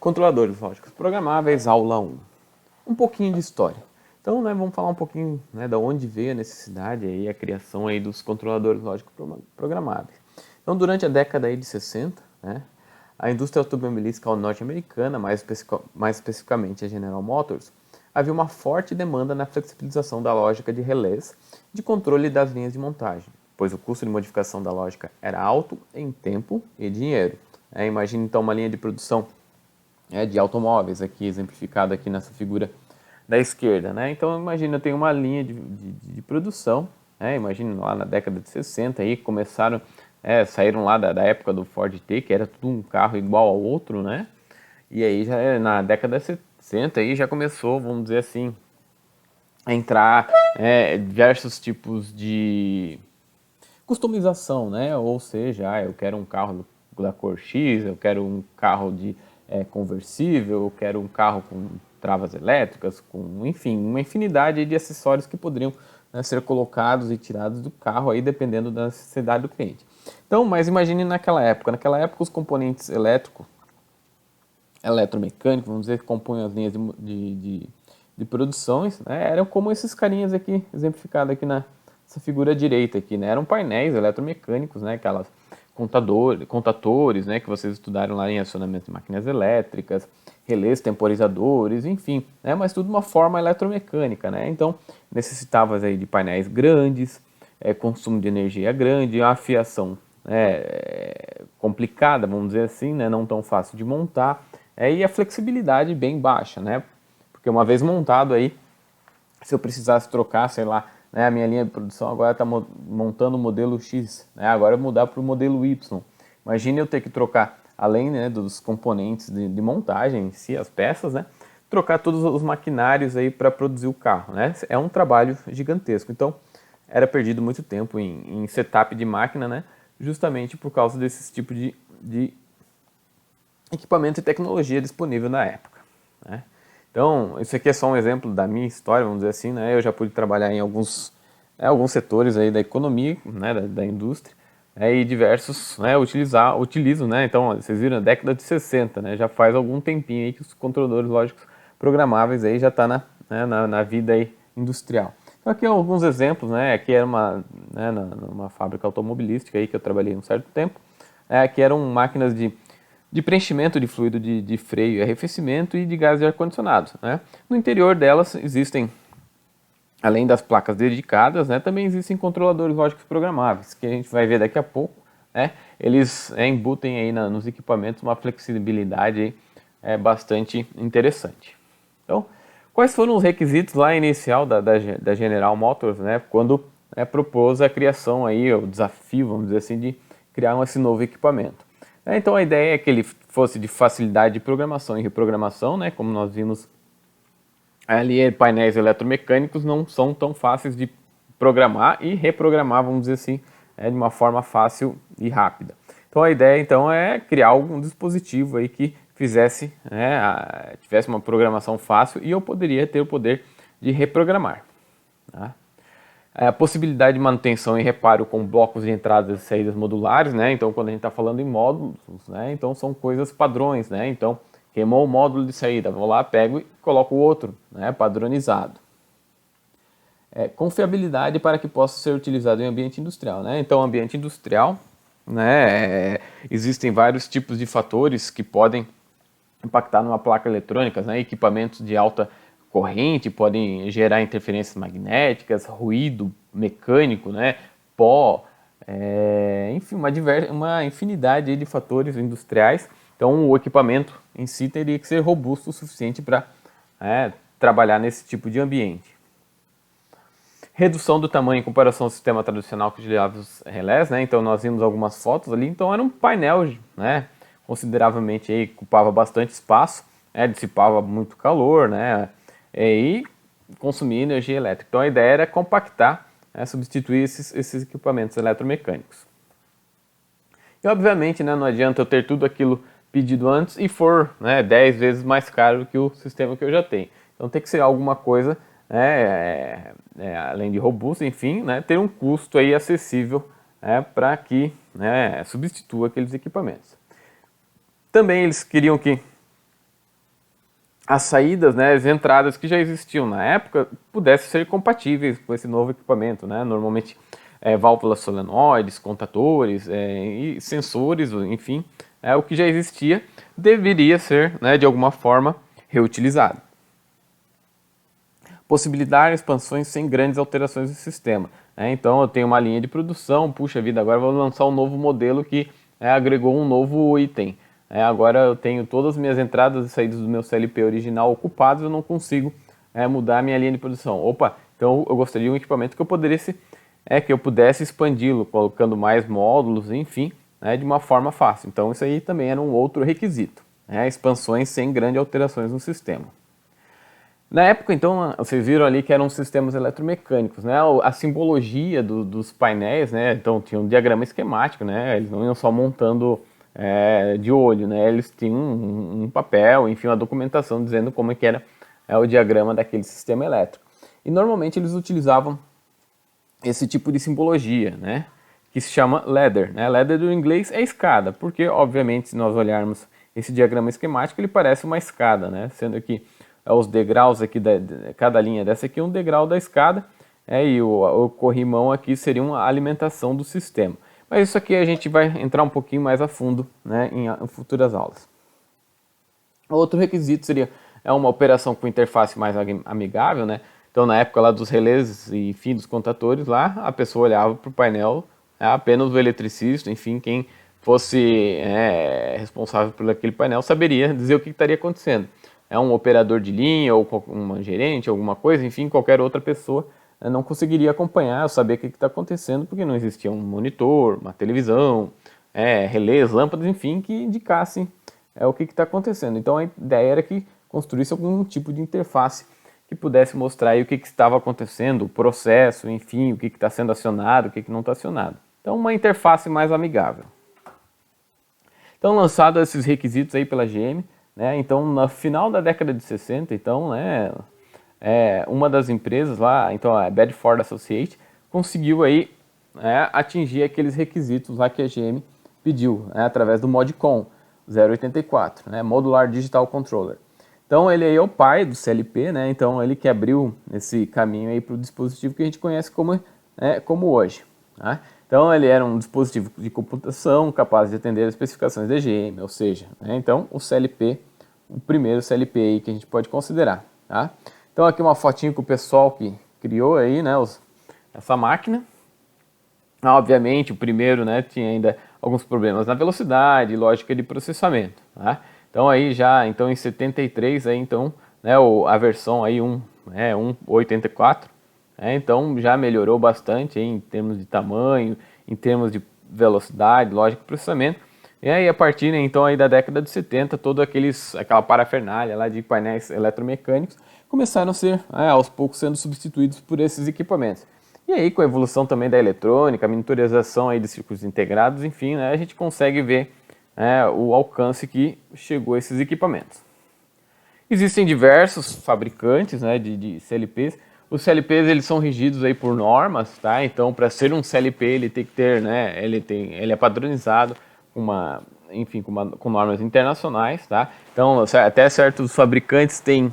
Controladores lógicos programáveis, aula 1. Um pouquinho de história. Então, vamos falar um pouquinho da onde veio a necessidade e a criação aí dos controladores lógicos programáveis. Então, durante a década aí de 60, a indústria automobilística norte-americana, mais especificamente a General Motors, havia uma forte demanda na flexibilização da lógica de relés de controle das linhas de montagem, pois o custo de modificação da lógica era alto em tempo e dinheiro. Imagine então uma linha de produção de automóveis, aqui exemplificado aqui nessa figura da esquerda. Então imagina, eu tenho uma linha de produção, imagina lá na década de 60, aí começaram, saíram lá da época do Ford T, que era tudo um carro igual ao outro, e aí já na década de 60 aí já começou, vamos dizer assim, a entrar diversos tipos de customização, ou seja, eu quero um carro da cor X, eu quero um carro de conversível, eu quero um carro com travas elétricas, enfim, uma infinidade de acessórios que poderiam ser colocados e tirados do carro, aí dependendo da necessidade do cliente. Então, mas imagine naquela época os componentes eletromecânicos, vamos dizer, que compunham as linhas de produções, eram como esses carinhas aqui, exemplificados aqui nessa figura direita aqui, eram painéis eletromecânicos, aquelas contatores, que vocês estudaram lá em acionamento de máquinas elétricas, relés, temporizadores, enfim, mas tudo de uma forma eletromecânica, então necessitava aí de painéis grandes, consumo de energia grande, uma fiação complicada, vamos dizer assim, não tão fácil de montar, e a flexibilidade bem baixa, porque uma vez montado aí, se eu precisasse trocar, sei lá, a minha linha de produção agora está montando o modelo X, agora eu mudar para o modelo Y. Imagine eu ter que trocar, além dos componentes de montagem em si, as peças, trocar todos os maquinários aí para produzir o carro, É um trabalho gigantesco. Então, era perdido muito tempo em setup de máquina, justamente por causa desse tipo de equipamento e tecnologia disponível na época, Então, isso aqui é só um exemplo da minha história, vamos dizer assim, Eu já pude trabalhar em alguns setores aí da economia, da indústria, e diversos, utilizo, Então, vocês viram, na década de 60, já faz algum tempinho aí que os controladores lógicos programáveis aí já está na vida aí industrial. Então, aqui alguns exemplos, Aqui era numa fábrica automobilística aí que eu trabalhei um certo tempo, aqui eram máquinas de preenchimento de fluido de freio e arrefecimento e de gás de ar-condicionado. No interior delas existem, além das placas dedicadas, também existem controladores lógicos programáveis, que a gente vai ver daqui a pouco. Eles embutem aí nos equipamentos uma flexibilidade bastante interessante. Então, quais foram os requisitos lá inicial da General Motors, quando propôs a criação, aí, o desafio, vamos dizer assim, de criar esse novo equipamento? Então a ideia é que ele fosse de facilidade de programação e reprogramação, como nós vimos ali, painéis eletromecânicos não são tão fáceis de programar e reprogramar, vamos dizer assim, de uma forma fácil e rápida. Então a ideia então é criar algum dispositivo aí que fizesse, tivesse uma programação fácil e eu poderia ter o poder de reprogramar. A possibilidade de manutenção e reparo com blocos de entradas e saídas modulares, Então, quando a gente está falando em módulos, Então são coisas padrões, Então, queimou o módulo de saída, vou lá, pego e coloco o outro, padronizado. Confiabilidade para que possa ser utilizado em ambiente industrial, Então, ambiente industrial, existem vários tipos de fatores que podem impactar numa placa eletrônica, equipamentos de alta corrente podem gerar interferências magnéticas, ruído mecânico, pó, enfim, uma infinidade de fatores industriais. Então, o equipamento em si teria que ser robusto o suficiente para trabalhar nesse tipo de ambiente. Redução do tamanho em comparação ao sistema tradicional que utilizava os relés, Então, nós vimos algumas fotos ali. Então, era um painel, consideravelmente aí, ocupava bastante espaço, dissipava muito calor, e consumir energia elétrica. Então a ideia era compactar, substituir esses equipamentos eletromecânicos. E obviamente não adianta eu ter tudo aquilo pedido antes e for 10 vezes mais caro do que o sistema que eu já tenho. Então tem que ser alguma coisa, além de robusto, enfim, ter um custo aí acessível para que substitua aqueles equipamentos. Também eles queriam que as saídas, né, as entradas que já existiam na época pudessem ser compatíveis com esse novo equipamento, né? Normalmente válvulas solenoides, contadores e sensores, enfim, o que já existia deveria ser, né, de alguma forma reutilizado. Possibilitar expansões sem grandes alterações do sistema. Então eu tenho uma linha de produção, puxa vida, agora vou lançar um novo modelo que agregou um novo item. Agora eu tenho todas as minhas entradas e saídas do meu CLP original ocupadas, eu não consigo mudar a minha linha de produção. Opa, então eu gostaria de um equipamento que eu pudesse expandi-lo, colocando mais módulos, enfim, de uma forma fácil. Então isso aí também era um outro requisito, expansões sem grandes alterações no sistema. Na época, então, vocês viram ali que eram sistemas eletromecânicos, né? A simbologia dos painéis, né? Então, tinha um diagrama esquemático, né? Eles não iam só montando de olho, né? Eles tinham um papel, enfim, uma documentação dizendo como é que era o diagrama daquele sistema elétrico. E, normalmente, eles utilizavam esse tipo de simbologia, né? Que se chama ladder, né? Ladder do inglês é escada, porque, obviamente, se nós olharmos esse diagrama esquemático, ele parece uma escada, né? Sendo que os degraus aqui, cada linha dessa aqui é um degrau da escada, e o corrimão aqui seria uma alimentação do sistema. Mas isso aqui a gente vai entrar um pouquinho mais a fundo, né, em futuras aulas. Outro requisito seria uma operação com interface mais amigável, né? Então na época lá dos relés e enfim dos contadores lá, a pessoa olhava para o painel, apenas o eletricista, enfim, quem fosse responsável por aquele painel saberia dizer o que estaria acontecendo. Um operador de linha ou uma gerente, alguma coisa, enfim, qualquer outra pessoa não conseguiria acompanhar, saber o que está acontecendo, porque não existia um monitor, uma televisão, relés, lâmpadas, enfim, que indicassem o que está acontecendo. Então a ideia era que construísse algum tipo de interface que pudesse mostrar aí o que estava acontecendo, o processo, enfim, o que está sendo acionado, o que não está acionado. Então uma interface mais amigável. Então lançados esses requisitos aí pela GM, então, no final da década de 60, então, uma das empresas lá, então a Bedford Associates, conseguiu aí atingir aqueles requisitos lá que a GM pediu, através do MODCON 084, Modular Digital Controller. Então, ele aí é o pai do CLP, então ele que abriu esse caminho aí para o dispositivo que a gente conhece como hoje. Então, ele era um dispositivo de computação capaz de atender as especificações da GM, ou seja, então o CLP, o primeiro CLP aí que a gente pode considerar. Então, aqui uma fotinho com o pessoal que criou aí, essa máquina. Obviamente, o primeiro tinha ainda alguns problemas na velocidade, lógica de processamento. Então, aí já em 73, aí, então, a versão aí 1.84, então já melhorou bastante em termos de tamanho, em termos de velocidade, lógica de processamento. E aí a partir então aí da década de 70, toda aquela parafernália lá de painéis eletromecânicos começaram a ser aos poucos sendo substituídos por esses equipamentos. E aí com a evolução também da eletrônica, a monitorização aí de circuitos integrados, enfim, a gente consegue ver o alcance que chegou a esses equipamentos. Existem diversos fabricantes de CLPs. Os CLPs eles são regidos aí por normas, tá? Então, para ser um CLP, ele tem que ter, ele é padronizado com normas internacionais, tá? Então, até certos fabricantes têm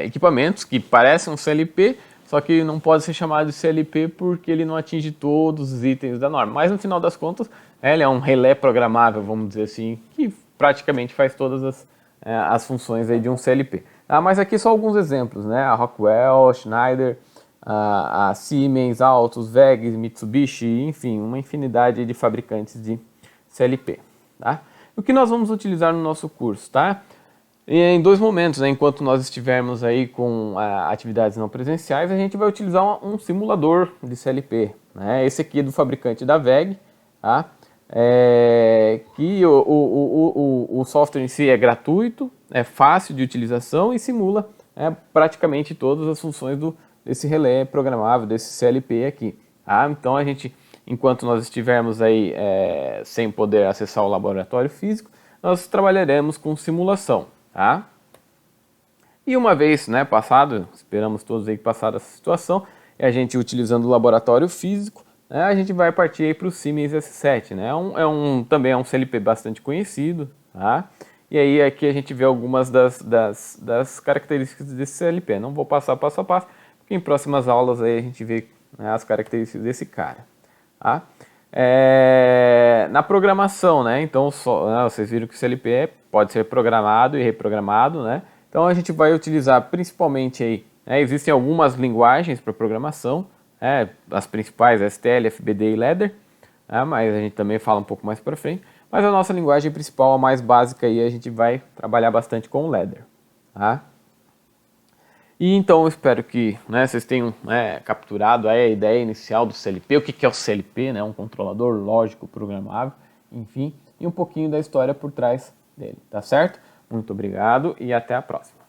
equipamentos que parecem um CLP, só que não pode ser chamado de CLP porque ele não atinge todos os itens da norma. Mas, no final das contas, ele é um relé programável, vamos dizer assim, que praticamente faz todas as funções aí de um CLP. Mas aqui só alguns exemplos, A Rockwell, a Schneider, a Siemens, Altus, WEG, Mitsubishi, enfim, uma infinidade de fabricantes de CLP. Tá? O que nós vamos utilizar no nosso curso, tá? Em dois momentos, enquanto nós estivermos aí com atividades não presenciais, a gente vai utilizar um simulador de CLP. Esse aqui é do fabricante da WEG, tá? Que o software em si é gratuito, é fácil de utilização e simula praticamente todas as funções desse relé programável, desse CLP aqui. Tá? Então a gente, enquanto nós estivermos aí sem poder acessar o laboratório físico, nós trabalharemos com simulação. Tá? E uma vez passado, esperamos todos aí passar essa situação, e a gente utilizando o laboratório físico, a gente vai partir para o Siemens S7, também é um CLP bastante conhecido, tá? E aí aqui a gente vê algumas das características desse CLP. Não vou passar passo a passo, porque em próximas aulas aí a gente vê, né, as características desse cara. Tá? Na programação, né? Então vocês viram que o CLP pode ser programado e reprogramado, né? Então a gente vai utilizar principalmente aí, né, existem algumas linguagens para programação, as principais STL, FBD e Ladder, né, mas a gente também fala um pouco mais para frente. Mas a nossa linguagem principal, a mais básica, aí, a gente vai trabalhar bastante com o Ladder. Tá? E então eu espero que, né, vocês tenham, né, capturado aí a ideia inicial do CLP, o que é o CLP, né, um controlador lógico programável, enfim, e um pouquinho da história por trás dele, tá certo? Muito obrigado e até a próxima.